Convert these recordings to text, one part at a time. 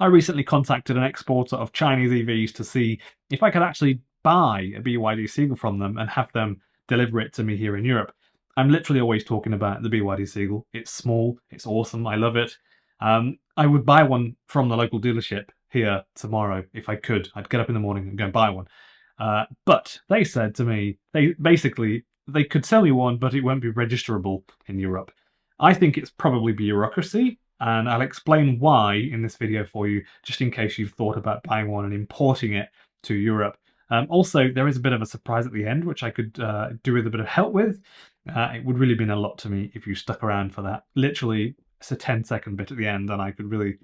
I recently contacted an exporter of Chinese EVs to see if I could actually buy a BYD Seagull from them and have them deliver it to me here in Europe. I'm literally always talking about the BYD Seagull. It's small, it's awesome, I love it. I would buy one from the local dealership here tomorrow if I could. I'd get up in the morning and go and buy one. But they said to me, they could sell me one, but it won't be registerable in Europe. I think it's probably bureaucracy, and I'll explain why in this video for you, just in case you've thought about buying one and importing it to Europe. Also, there is a bit of a surprise at the end, which I could do with a bit of help with. It would really mean a lot to me if you stuck around for that. Literally, it's a 10-second bit at the end, and I could really,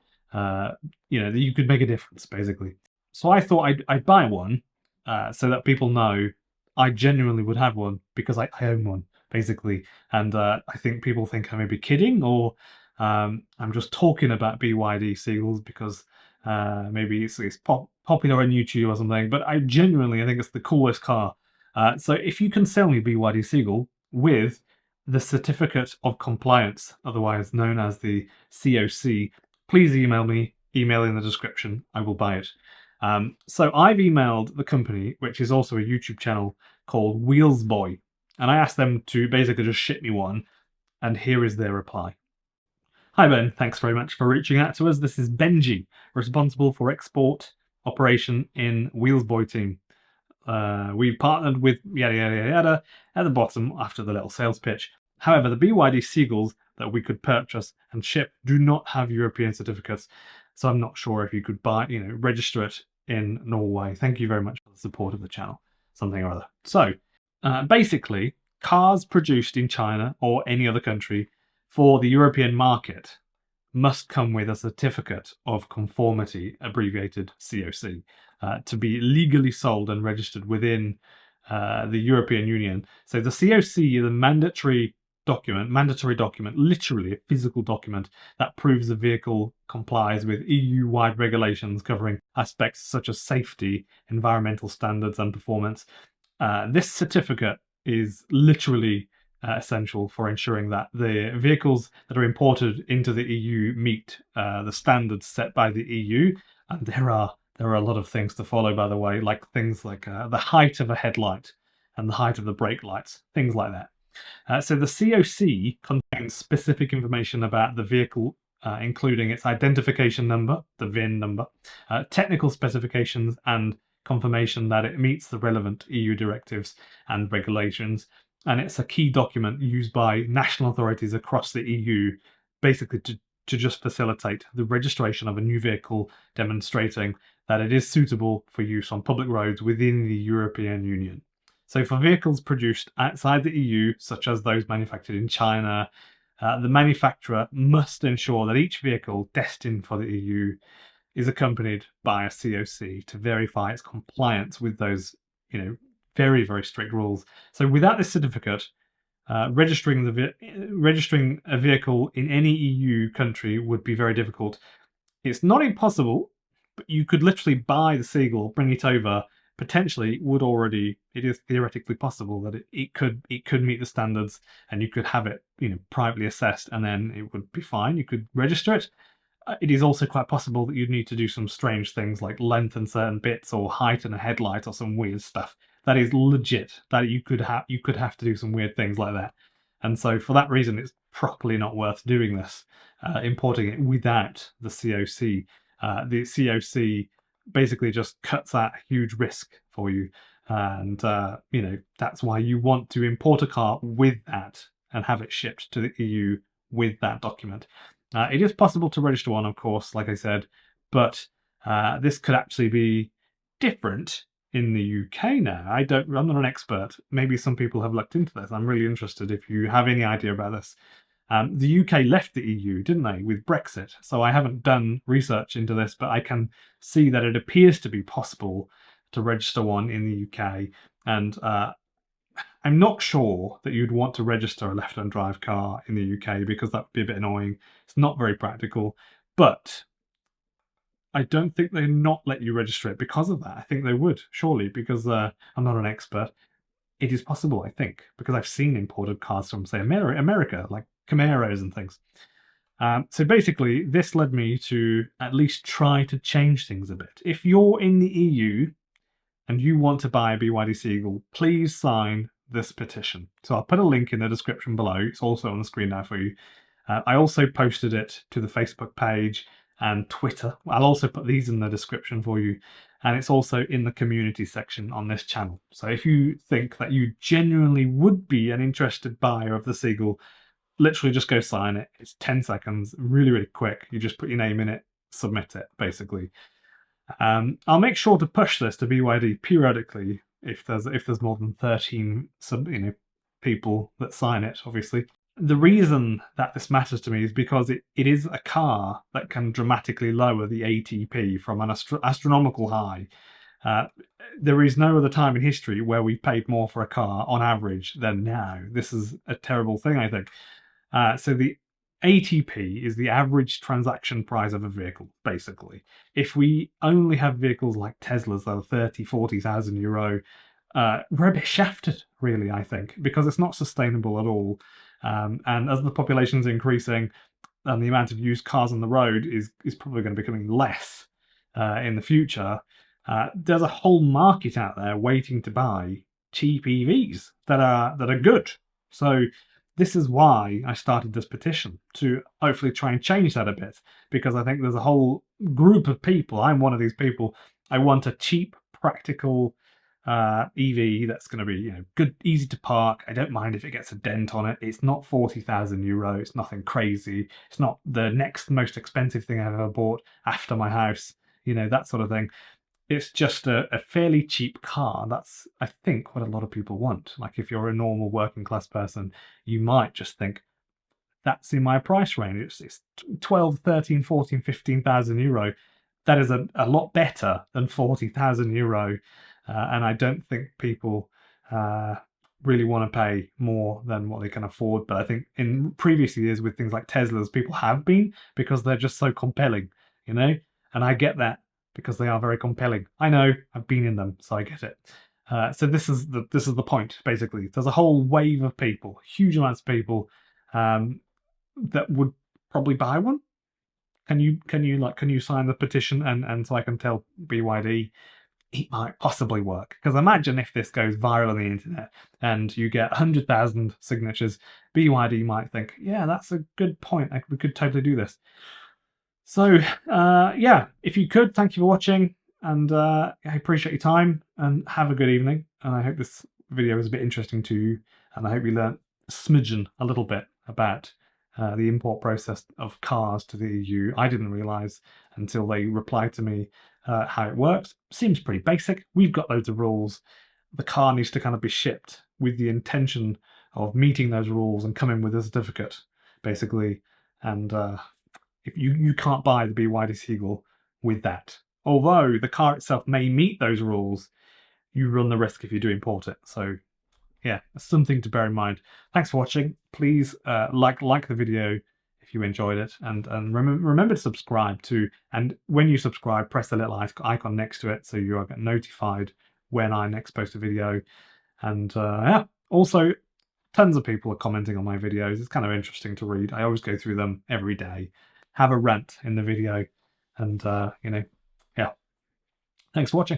you could make a difference, basically. So I thought I'd buy one so that people know I genuinely would have one because I own one, basically. And I think people think I may be kidding, or I'm just talking about BYD Seagulls because maybe it's popular on YouTube or something. But I think it's the coolest car. So if you can sell me BYD Seagull with the Certificate of Compliance, otherwise known as the COC, please email me. Email in the description. I will buy it. So I've emailed the company, which is also a YouTube channel called Wheelsboy, and I asked them to basically just ship me one, and here is their reply. Hi Ben, thanks very much for reaching out to us. This is Benji, responsible for export operation in Wheelsboy team. We've partnered with yada yada yada at the bottom after the little sales pitch. However, the BYD Seagulls that we could purchase and ship do not have European certificates, so I'm not sure if you could register it in Norway. Thank you very much for the support of the channel, something or other. So, basically, cars produced in China or any other country for the European market must come with a certificate of conformity, abbreviated COC, to be legally sold and registered within the European Union. So the COC is a mandatory document, literally a physical document that proves the vehicle complies with EU-wide regulations covering aspects such as safety, environmental standards and performance. This certificate is literally essential for ensuring that the vehicles that are imported into the EU meet the standards set by the EU. And there are a lot of things to follow, by the way, like things like the height of a headlight and the height of the brake lights, things like that. So the COC contains specific information about the vehicle, including its identification number, the VIN number, technical specifications, and confirmation that it meets the relevant EU directives and regulations. And it's a key document used by national authorities across the EU, basically to just facilitate the registration of a new vehicle, demonstrating that it is suitable for use on public roads within the European Union. So for vehicles produced outside the EU, such as those manufactured in China, the manufacturer must ensure that each vehicle destined for the EU is accompanied by a COC to verify its compliance with those, very, very strict rules. So without this certificate, registering a vehicle in any EU country would be very difficult. It's not impossible, but you could literally buy the Seagull, bring it over. Potentially, it is theoretically possible that it could meet the standards, and you could have it, privately assessed, and then it would be fine. You could register it. It is also quite possible that you'd need to do some strange things like lengthen certain bits or heighten a headlight or some weird stuff. That is legit. That you could have to do some weird things like that. And so for that reason, it's probably not worth doing this, importing it without the COC. The COC basically just cuts out a huge risk for you. And, that's why you want to import a car with that and have it shipped to the EU with that document. It is possible to register one, of course, like I said, but this could actually be different in the UK now. I'm not an expert. Maybe some people have looked into this. I'm really interested if you have any idea about this. The UK left the EU, didn't they, with Brexit? So I haven't done research into this, but I can see that it appears to be possible to register one in the UK. And I'm not sure that you'd want to register a left-hand drive car in the UK because that would be a bit annoying. It's not very practical, but I don't think they'd not let you register it because of that. I think they would, surely, because I'm not an expert. It is possible, I think, because I've seen imported cars from, say, America, like Camaros and things. So basically, this led me to at least try to change things a bit. If you're in the EU and you want to buy a BYD Seagull, please sign this petition. So I'll put a link in the description below. It's also on the screen now for you. I also posted it to the Facebook page and Twitter. I'll also put these in the description for you. And it's also in the community section on this channel. So if you think that you genuinely would be an interested buyer of the Seagull, literally just go sign it. It's 10 seconds, really, really quick. You just put your name in it, submit it, basically. I'll make sure to push this to BYD periodically if there's more than 13 people that sign it, obviously. The reason that this matters to me is because it is a car that can dramatically lower the ATP from an astronomical high. There is no other time in history where we've paid more for a car on average than now. This is a terrible thing, I think. So the ATP is the average transaction price of a vehicle, basically. If we only have vehicles like Teslas that are 30, 40,000 euro, we're a bit shafted, really, I think, because it's not sustainable at all. And as the population's increasing and the amount of used cars on the road is probably going to be becoming less in the future, there's a whole market out there waiting to buy cheap EVs that are good. So this is why I started this petition, to hopefully try and change that a bit, because I think there's a whole group of people. I'm one of these people. I want a cheap, practical EV that's going to be, good, easy to park. I don't mind if it gets a dent on it. It's not 40,000 euro. It's nothing crazy. It's not the next most expensive thing I've ever bought after my house. That sort of thing. It's just a fairly cheap car. That's, I think, what a lot of people want. Like if you're a normal working class person, you might just think, that's in my price range. It's 12, 13, 14, 15,000 euro. That is a lot better than 40,000 euro. And I don't think people really want to pay more than what they can afford. But I think in previous years with things like Teslas, people have been, because they're just so compelling, And I get that, because they are very compelling. I know, I've been in them, so I get it. So this is the point, basically. There's a whole wave of people, huge amounts of people, that would probably buy one. Can you sign the petition and so I can tell BYD it might possibly work? Because imagine if this goes viral on the internet and you get 100,000 signatures, BYD might think, yeah, that's a good point. We could totally do this. So yeah, if you could, thank you for watching, and I appreciate your time, and have a good evening. And I hope this video was a bit interesting to you, and I hope you learnt a smidgen, a little bit, about the import process of cars to the EU. I didn't realise until they replied to me how it works. Seems pretty basic. We've got loads of rules. The car needs to kind of be shipped with the intention of meeting those rules and coming with a certificate, basically. And if you can't buy the BYD Seagull with that. Although the car itself may meet those rules, you run the risk if you do import it. So yeah, something to bear in mind. Thanks for watching. Please like the video if you enjoyed it, and remember to subscribe too. And when you subscribe, press the little icon next to it so you get notified when I next post a video. And yeah, also tons of people are commenting on my videos. It's kind of interesting to read. I always go through them every day, have a rant in the video, and yeah. Thanks for watching.